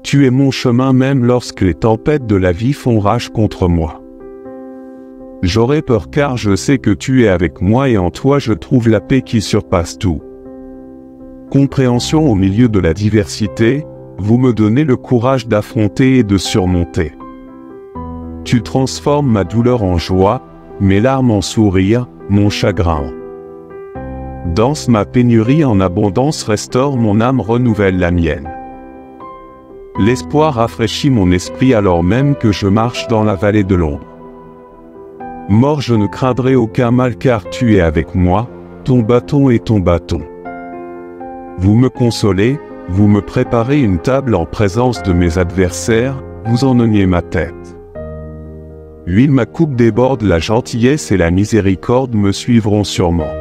Tu es mon chemin même lorsque les tempêtes de la vie font rage contre moi. J'aurai peur car je sais que tu es avec moi et en toi je trouve la paix qui surpasse tout. Compréhension au milieu de la diversité, vous me donnez le courage d'affronter et de surmonter. Tu transformes ma douleur en joie, mes larmes en sourire, mon chagrin en danse, ma pénurie en abondance restaure mon âme, renouvelle la mienne. L'espoir rafraîchit mon esprit alors même que je marche dans la vallée de l'ombre. Mort, je ne craindrai aucun mal car tu es avec moi, ton bâton est ton bâton. Vous me consolez, vous me préparez une table en présence de mes adversaires, vous ennuyez ma tête. Huile ma coupe déborde, la gentillesse et la miséricorde me suivront sûrement.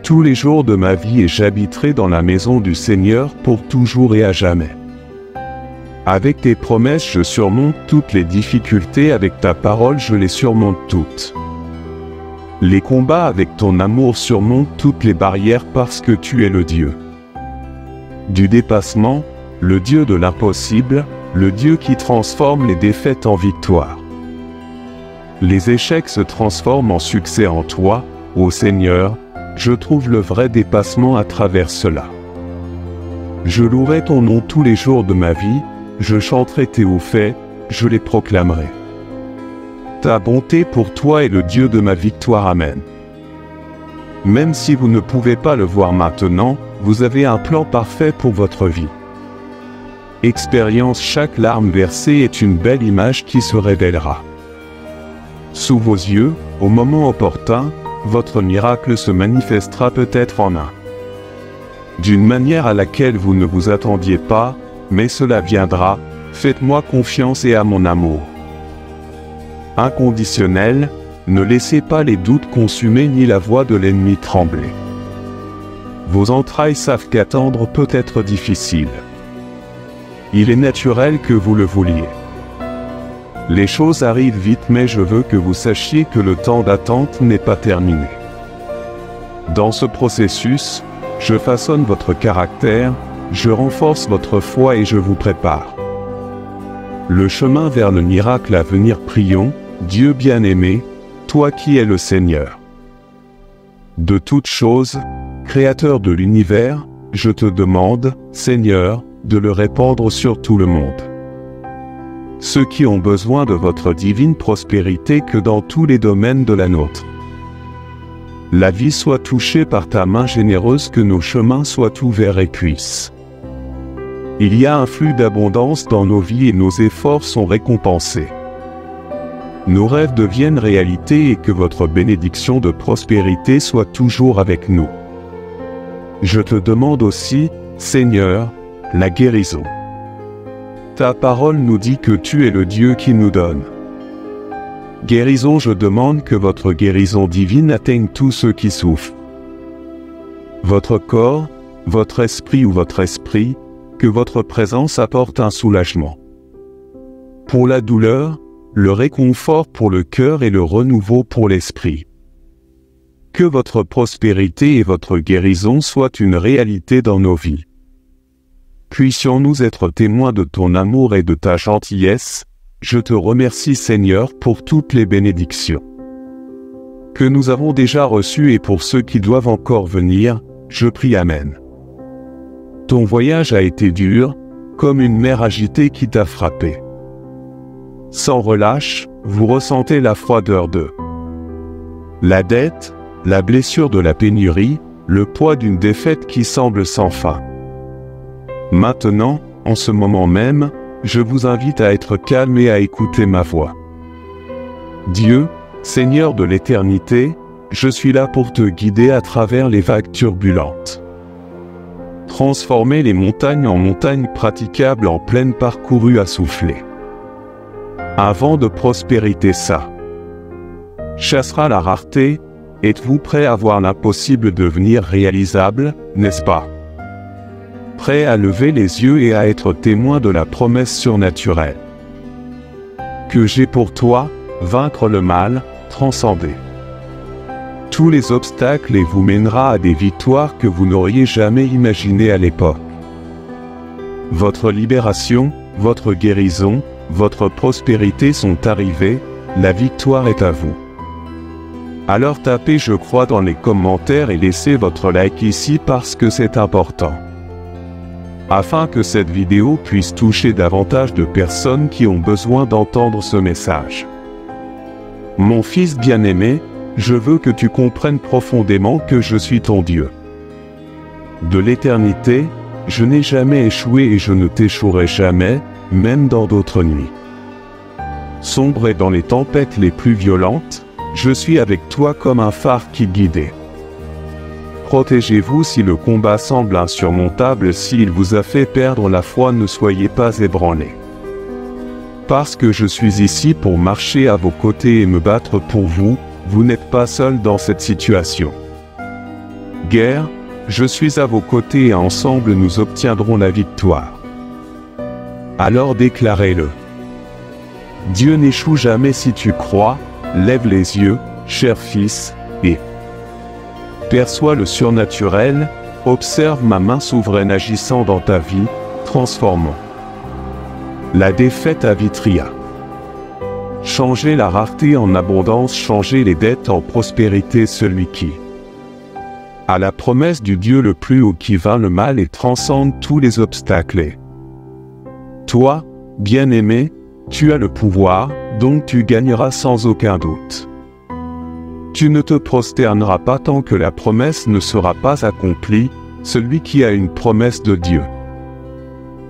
Tous les jours de ma vie et j'habiterai dans la maison du Seigneur pour toujours et à jamais. Avec tes promesses je surmonte toutes les difficultés, avec ta parole je les surmonte toutes. Les combats avec ton amour surmontent toutes les barrières parce que tu es le Dieu du dépassement, le Dieu de l'impossible, le Dieu qui transforme les défaites en victoire. Les échecs se transforment en succès en toi, ô Seigneur, je trouve le vrai dépassement à travers cela. Je louerai ton nom tous les jours de ma vie, je chanterai tes hauts faits, je les proclamerai. Ta bonté pour toi est le Dieu de ma victoire, amen. Même si vous ne pouvez pas le voir maintenant, vous avez un plan parfait pour votre vie. Expérience, chaque larme versée est une belle image qui se révélera. Sous vos yeux, au moment opportun, votre miracle se manifestera peut-être en d'une manière à laquelle vous ne vous attendiez pas, mais cela viendra, faites-moi confiance et à mon amour inconditionnel, ne laissez pas les doutes consumer ni la voix de l'ennemi trembler. Vos entrailles savent qu'attendre peut être difficile. Il est naturel que vous le vouliez. Les choses arrivent vite mais je veux que vous sachiez que le temps d'attente n'est pas terminé. Dans ce processus, je façonne votre caractère, je renforce votre foi et je vous prépare le chemin vers le miracle à venir. Prions, Dieu bien-aimé, toi qui es le Seigneur de toutes choses, Créateur de l'univers, je te demande, Seigneur, de le répandre sur tout le monde. Ceux qui ont besoin de votre divine prospérité, que dans tous les domaines de la nôtre, la vie soit touchée par ta main généreuse, que nos chemins soient ouverts et puissent. Il y a un flux d'abondance dans nos vies et nos efforts sont récompensés. Nos rêves deviennent réalité et que votre bénédiction de prospérité soit toujours avec nous. Je te demande aussi, Seigneur, la guérison. Ta parole nous dit que tu es le Dieu qui nous donne guérison. Je demande que votre guérison divine atteigne tous ceux qui souffrent. Votre corps, votre esprit ou votre esprit, que votre présence apporte un soulagement pour la douleur, le réconfort pour le cœur et le renouveau pour l'esprit. Que votre prospérité et votre guérison soient une réalité dans nos vies. Puissions-nous être témoins de ton amour et de ta gentillesse. Je te remercie Seigneur pour toutes les bénédictions que nous avons déjà reçues et pour ceux qui doivent encore venir, je prie amen. Ton voyage a été dur, comme une mer agitée qui t'a frappé. Sans relâche, vous ressentez la froideur de la dette, la blessure de la pénurie, le poids d'une défaite qui semble sans fin. Maintenant, en ce moment même, je vous invite à être calme et à écouter ma voix. Dieu, Seigneur de l'éternité, je suis là pour te guider à travers les vagues turbulentes. Transformer les montagnes en montagnes praticables, en plaines parcourues à souffler. Un vent de prospérité chassera la rareté. Êtes-vous prêt à voir l'impossible devenir réalisable, n'est-ce pas? Prêt à lever les yeux et à être témoin de la promesse surnaturelle que j'ai pour toi, vaincre le mal, transcender tous les obstacles et vous mènera à des victoires que vous n'auriez jamais imaginées à l'époque. Votre libération, votre guérison, votre prospérité sont arrivées, la victoire est à vous. Alors tapez « Je crois » dans les commentaires et laissez votre like ici parce que c'est important. Afin que cette vidéo puisse toucher davantage de personnes qui ont besoin d'entendre ce message. Mon fils bien-aimé, je veux que tu comprennes profondément que je suis ton Dieu. De l'éternité, je n'ai jamais échoué et je ne t'échouerai jamais, même dans d'autres nuits. Sombre et dans les tempêtes les plus violentes, je suis avec toi comme un phare qui guidait. Protégez-vous si le combat semble insurmontable, s'il vous a fait perdre la foi, ne soyez pas ébranlés. Parce que je suis ici pour marcher à vos côtés et me battre pour vous, vous n'êtes pas seul dans cette situation. Guerre, je suis à vos côtés et ensemble nous obtiendrons la victoire. Alors déclarez-le. Dieu n'échoue jamais si tu crois, lève les yeux, cher fils, et perçois le surnaturel, observe ma main souveraine agissant dans ta vie, transformant la défaite à vitria. Changez la rareté en abondance, changez les dettes en prospérité, celui qui a la promesse du Dieu le plus haut qui vainc le mal et transcende tous les obstacles. Toi, bien-aimé, tu as le pouvoir, donc tu gagneras sans aucun doute. Tu ne te prosterneras pas tant que la promesse ne sera pas accomplie, celui qui a une promesse de Dieu.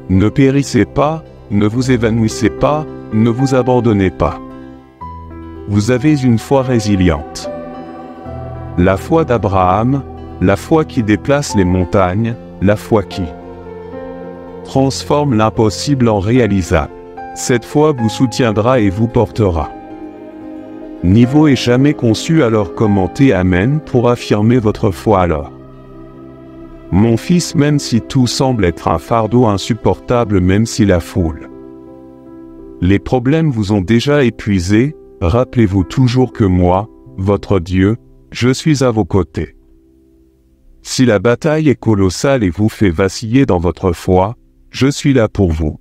Ne périssez pas, ne vous évanouissez pas, ne vous abandonnez pas. Vous avez une foi résiliente. La foi d'Abraham, la foi qui déplace les montagnes, la foi qui transforme l'impossible en réalisable. Cette foi vous soutiendra et vous portera. Niveau est jamais conçu, alors commentez Amen pour affirmer votre foi alors. Mon fils, même si tout semble être un fardeau insupportable, même si la foule, les problèmes vous ont déjà épuisé, rappelez-vous toujours que moi, votre Dieu, je suis à vos côtés. Si la bataille est colossale et vous fait vaciller dans votre foi, je suis là pour vous.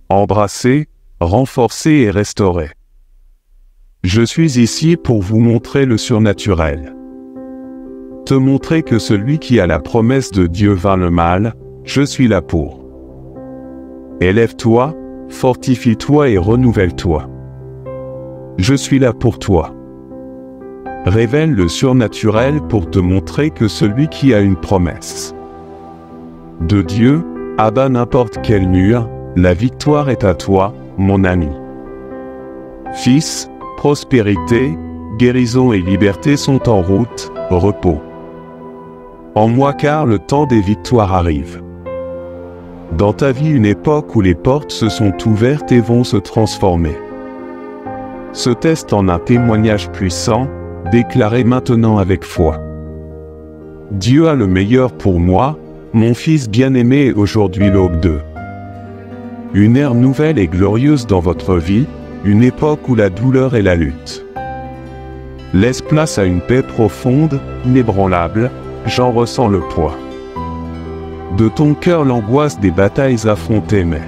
Embrasser, renforcer et restaurer. Je suis ici pour vous montrer le surnaturel. Te montrer que celui qui a la promesse de Dieu vainc le mal, je suis là pour. Élève-toi, fortifie-toi et renouvelle-toi. Je suis là pour toi. Révèle le surnaturel pour te montrer que celui qui a une promesse de Dieu, abat n'importe quel mur, la victoire est à toi, mon ami. Fils, prospérité, guérison et liberté sont en route, repos en moi car le temps des victoires arrive. Dans ta vie, une époque où les portes se sont ouvertes et vont se transformer. Ce test en un témoignage puissant, déclaré maintenant avec foi. Dieu a le meilleur pour moi, mon fils bien-aimé, et aujourd'hui l'aube de une ère nouvelle et glorieuse dans votre vie, une époque où la douleur et la lutte laissent place à une paix profonde, inébranlable, j'en ressens le poids. De ton cœur l'angoisse des batailles affrontées, mais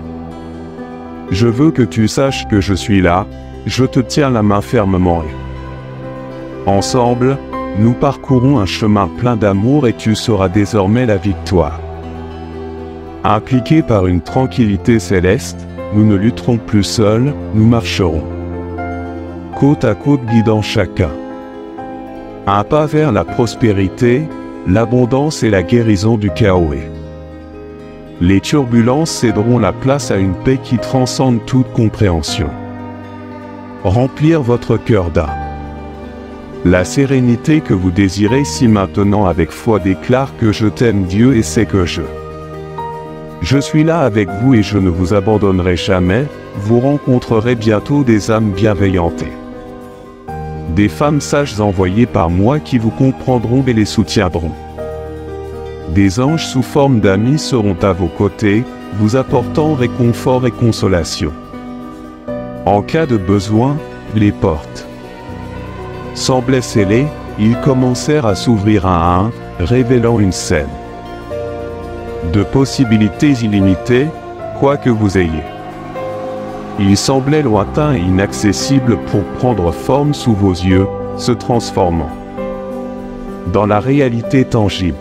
je veux que tu saches que je suis là, je te tiens la main fermement et ensemble, nous parcourons un chemin plein d'amour et tu sauras désormais la victoire. Impliqués par une tranquillité céleste, nous ne lutterons plus seuls, nous marcherons côte à côte guidant chacun. Un pas vers la prospérité, l'abondance et la guérison du chaos. Les turbulences céderont la place à une paix qui transcende toute compréhension. Remplir votre cœur la sérénité que vous désirez si maintenant avec foi déclare que je t'aime Dieu et sais que je suis là avec vous et je ne vous abandonnerai jamais, vous rencontrerez bientôt des âmes bienveillantes. Des femmes sages envoyées par moi qui vous comprendront et les soutiendront. Des anges sous forme d'amis seront à vos côtés, vous apportant réconfort et consolation. En cas de besoin, les portes semblaient scellées, ils commencèrent à s'ouvrir un à un, révélant une scène de possibilités illimitées, quoi que vous ayez. Il semblait lointain et inaccessible pour prendre forme sous vos yeux, se transformant dans la réalité tangible.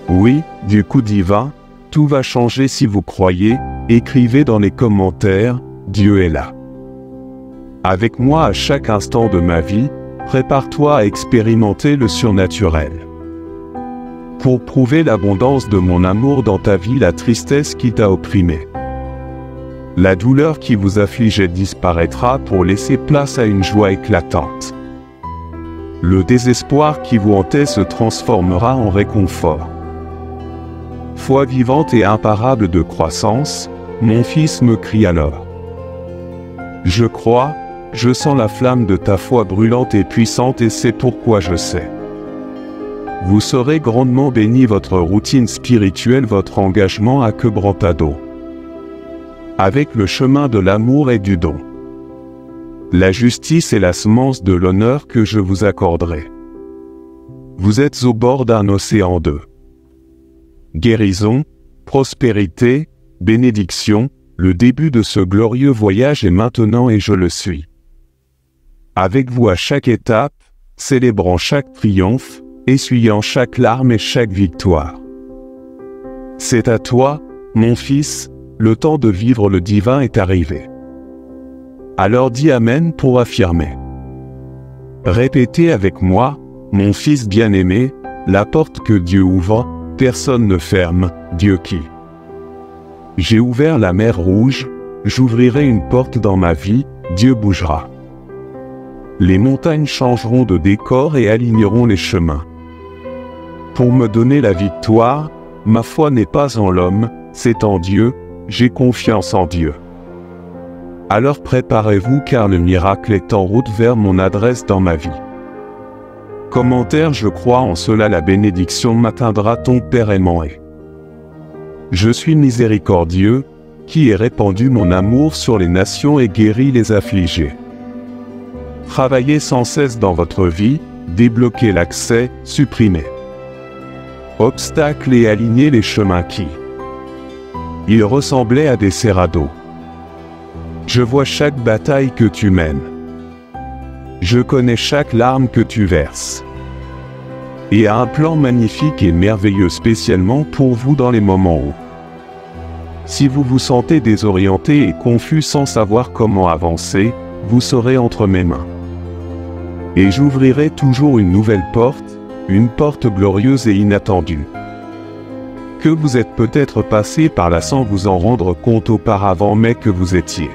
Oui, du coup divin, tout va changer si vous croyez, écrivez dans les commentaires, Dieu est là. Avec moi à chaque instant de ma vie, prépare-toi à expérimenter le surnaturel. Pour prouver l'abondance de mon amour dans ta vie, la tristesse qui t'a opprimé, la douleur qui vous affligeait disparaîtra pour laisser place à une joie éclatante. Le désespoir qui vous hantait se transformera en réconfort. Foi vivante et imparable de croissance, mon fils me crie alors. Je crois, je sens la flamme de ta foi brûlante et puissante et c'est pourquoi je sais. Vous serez grandement béni, votre routine spirituelle, votre engagement à quebrantado, avec le chemin de l'amour et du don. La justice est la semence de l'honneur que je vous accorderai. Vous êtes au bord d'un océan de guérison, prospérité, bénédiction, le début de ce glorieux voyage est maintenant et je le suis. Avec vous à chaque étape, célébrant chaque triomphe, essuyant chaque larme et chaque victoire. C'est à toi, mon fils, le temps de vivre le divin est arrivé. Alors dis Amen pour affirmer. Répétez avec moi, mon fils bien-aimé, la porte que Dieu ouvre, personne ne ferme, Dieu qui. J'ai ouvert la mer Rouge, j'ouvrirai une porte dans ma vie, Dieu bougera. Les montagnes changeront de décor et aligneront les chemins. Pour me donner la victoire, ma foi n'est pas en l'homme, c'est en Dieu, j'ai confiance en Dieu. Alors préparez-vous car le miracle est en route vers mon adresse dans ma vie. Commentaire: je crois en cela, la bénédiction m'atteindra, ton Père aimant est. Je suis miséricordieux, qui ai répandu mon amour sur les nations et guéri les affligés. Travaillez sans cesse dans votre vie, débloquez l'accès, supprimez obstacles et alignez les chemins qui. Ils ressemblaient à des serrados. Je vois chaque bataille que tu mènes. Je connais chaque larme que tu verses. Et a un plan magnifique et merveilleux spécialement pour vous dans les moments où, si vous vous sentez désorienté et confus sans savoir comment avancer, vous serez entre mes mains. Et j'ouvrirai toujours une nouvelle porte, une porte glorieuse et inattendue. Que vous êtes peut-être passé par là sans vous en rendre compte auparavant, mais que vous étiez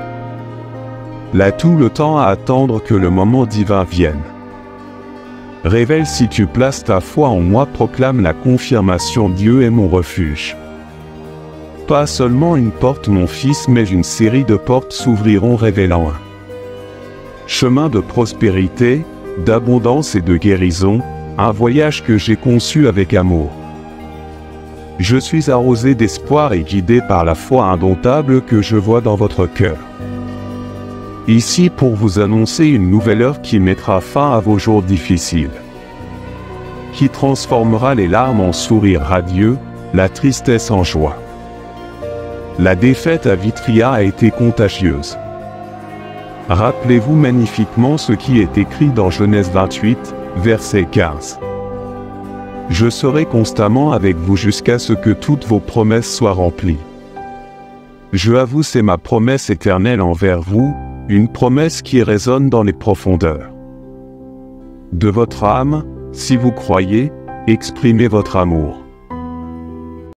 là tout le temps à attendre que le moment divin vienne. Révèle si tu places ta foi en moi, proclame la confirmation, Dieu est mon refuge. Pas seulement une porte mon fils, mais une série de portes s'ouvriront révélant un chemin de prospérité, d'abondance et de guérison, un voyage que j'ai conçu avec amour. Je suis arrosé d'espoir et guidé par la foi indomptable que je vois dans votre cœur. Ici pour vous annoncer une nouvelle heure qui mettra fin à vos jours difficiles, qui transformera les larmes en sourires radieux, la tristesse en joie. La défaite à Vitria a été contagieuse. Rappelez-vous magnifiquement ce qui est écrit dans Genèse 28, verset 15. Je serai constamment avec vous jusqu'à ce que toutes vos promesses soient remplies. Je avoue, c'est ma promesse éternelle envers vous, une promesse qui résonne dans les profondeurs de votre âme. Si vous croyez, exprimez votre amour.